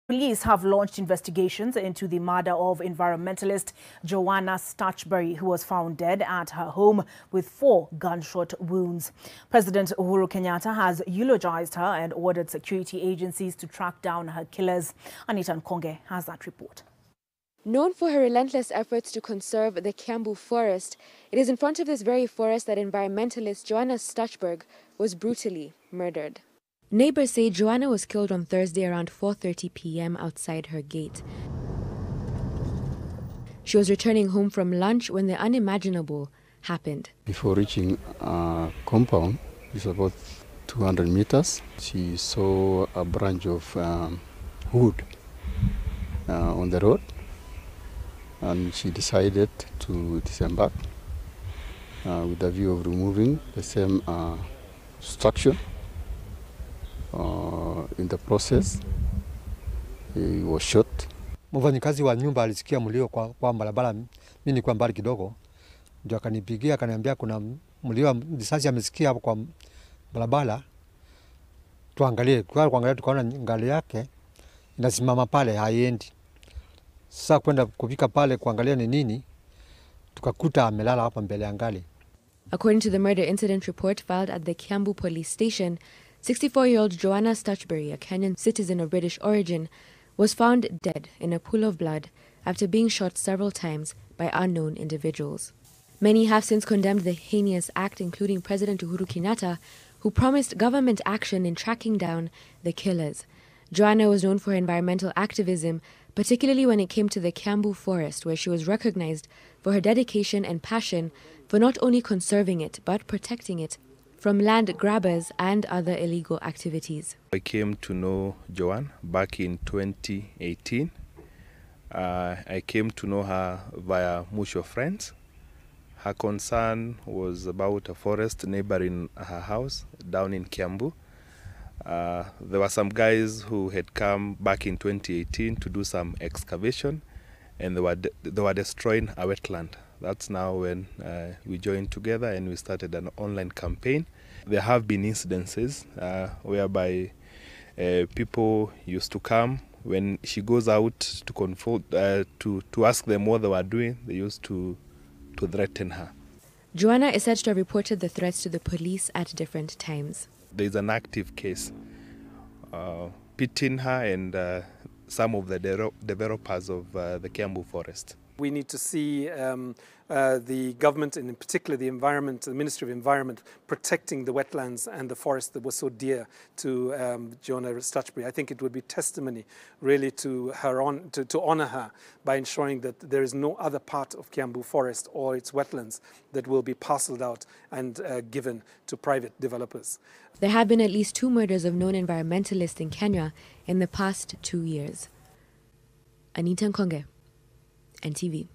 Police have launched investigations into the murder of environmentalist Joanna Stutchbury, who was found dead at her home with 4 gunshot wounds. President Uhuru Kenyatta has eulogized her and ordered security agencies to track down her killers. Anita Nkonge has that report. Known for her relentless efforts to conserve the Kiambu forest, it is in front of this very forest that environmentalist Joanna Stutchbury was brutally murdered. Neighbors say Joanna was killed on Thursday around 4:30 p.m. outside her gate. She was returning home from lunch when the unimaginable happened. Before reaching a compound, it's about 200 meters, she saw a branch of wood on the road, and she decided to disembark with the view of removing the same structure. In the process, he was shot. Mfanyikazi wa nyumba alisikia mlio kwa barabara, mimi nilikuwa mbali kidogo, ndio akanipigia akaniambia kuna mlio risasi amesikia hapo kwa barabara. Tuangalie, tukaona ngali yake inasimama pale haiendi. Sasa kwenda kufika pale kuangalia ni nini, tukakuta amelala hapa mbele ya ngali. According to the murder incident report filed at the Kiambu police station, 64-year-old Joanna Stutchbury, a Kenyan citizen of British origin, was found dead in a pool of blood after being shot several times by unknown individuals. Many have since condemned the heinous act, including President Uhuru Kenyatta, who promised government action in tracking down the killers. Joanna was known for her environmental activism, particularly when it came to the Kiambu forest, where she was recognized for her dedication and passion for not only conserving it, but protecting it from land grabbers and other illegal activities. I came to know Joanne back in 2018. I came to know her via mutual friends. Her concern was about a forest neighboring her house down in Kiambu. There were some guys who had come back in 2018 to do some excavation, and they were destroying a wetland. That's now when we joined together and we started an online campaign. There have been incidences whereby people used to come when she goes out to confront, to ask them what they were doing. They used to threaten her. Joanna is said to have reported the threats to the police at different times. There is an active case pitting her and some of the developers of the Kiambu forest. We need to see the government, and in particular the Ministry of Environment, protecting the wetlands and the forest that was so dear to Joanna Stutchbury. I think it would be testimony really to her to honour her by ensuring that there is no other part of Kiambu forest or its wetlands that will be parcelled out and given to private developers. There have been at least 2 murders of known environmentalists in Kenya in the past 2 years. Anita Nkonge, NTV.